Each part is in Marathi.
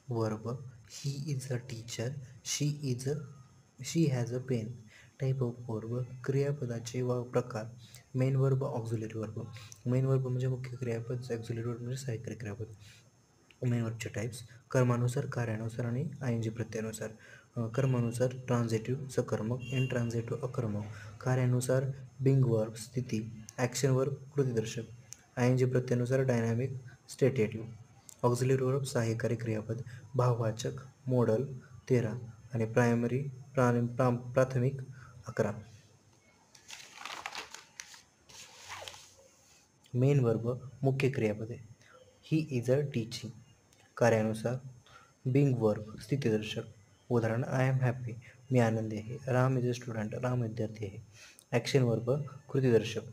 Verb he is a teacher, she has a pen. Type of verb क्रियापदाचे प्रकार. Main verb, auxiliary verb. Main verb म्हणजे मुख्य क्रियापद, ऑक्झिलरी वर्ब म्हणजे सहाय्यकारी क्रियापद. मेन वर्बचे टाईप्स कर्मानुसार, कार्यानुसार आणि आय प्रत्ययानुसार. कर्मानुसार ट्रान्झिटिव्ह सकर्मक, इनट्रान्झिटिव्ह अकर्मक. कार्यानुसार बिंग वर्ब स्थिती, ॲक्शन वर्ब कृतीदर्शक. आय प्रत्ययानुसार डायनॅमिक स्टेटेटिव्ह. ऑक्झिलरी वर्ब सहाय्यकारी क्रियापद, भाववाचक. मॉडल 13 आणि प्राथमिक 11. मेन वर्ब मुख्य क्रियापदे. He is a teaching. कार्यानुसार बिंग वर्ब स्थितीदर्शक. उदाहरण आय एम हॅपी, मी आनंदी आहे. Ram is a student, Ram विद्यार्थी आहे. ॲक्शन वर्ब कृतीदर्शक.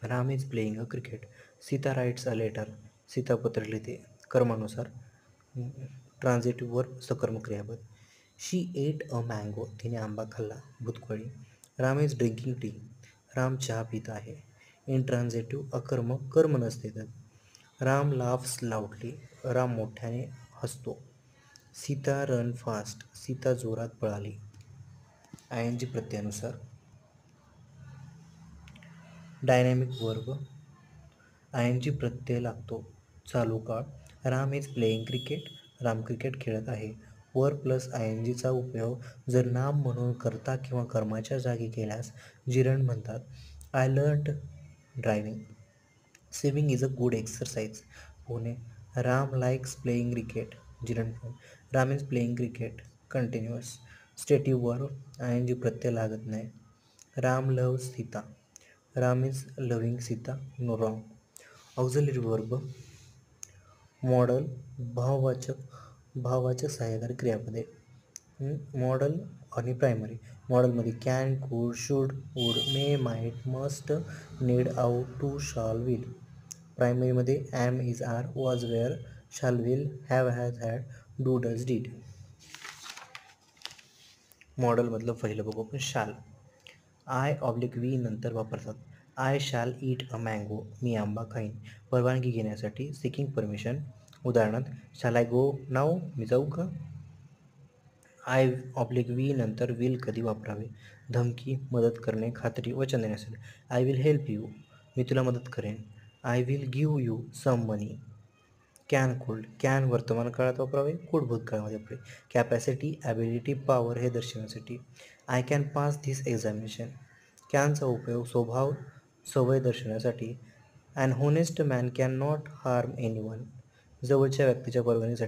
Ram is playing a cricket. Sita writes a letter, Sita पत्र लिहिते. कर्मानुसार ट्रान्झिटिव्ह वर्ब सकर्मक क्रियापद. शी एट अ मँगो, तिने आंबा खाल्ला. भूतकाळी. Ram is drinking tea, Ram चहा पित आहे. इनट्रान्झिटिव्ह अकर्मक, कर्म नसते त्यात. राम लाव्हस लाऊडली, राम मोठ्याने हसतो. सीता रन फास्ट, सीता जोरात पळाली. आय एन जी प्रत्ययानुसार dynamic verb I N G प्रत्यय लागतो. चालू काळ. Ram is playing cricket, Ram cricket खेळत आहे. वर प्लस आय एन जीचा उपयोग जर नाम म्हणून कर्ता किंवा कर्माच्या जागी केल्यास जिरण म्हणतात. I learned driving. Swimming is a good exercise. पोहणे. Ram likes playing cricket, gerund form. Ram is playing cricket continuous. Stative verb I N G प्रत्यय लागत नाही. Ram loves Sita, Ram is loving Sita, no wrong. Auxiliary verb modal भाववाचक सहाय्यकारी क्रियापदे. मॉडल आणि प्रायमरी. मॉडलमध्ये can, could, should, would, may, might, must, need, ought, to, shall, will. प्रायमरीमध्ये am, is, are, was, were, शाल, will, have, has, had, do, does, did. मॉडलमधलं पहिलं बघू आपण शाल. आय ऑब्लिक वी नंतर वापरतात. I shall eat a mango, मी आंबा खाईन. परवानगी घेण्यासाठी सिकिंग परमिशन. उदाहरणार्थ शॅल आय गो नाऊ, मी जाऊ का. आय ऑब्लिक वी नंतर विल कधी वापरावे. धमकी, मदत करणे, खात्री, वचन देण्यासाठी. आय विल हेल्प यू, मी तुला मदत करेन. I will give you some money. Can could, can वर्तमान काळात वापरावे, कुड भूतकाळामध्ये वापरावे. कॅपॅसिटी, ॲबिलिटी, पॉवर हे दर्शवण्यासाठी. I can pass this examination. कॅनचा उपयोग स्वभाव, सवय दर्शवण्यासाठी. An honest man can not harm anyone, जवळच्या व्यक्तीच्या परवानगीसाठी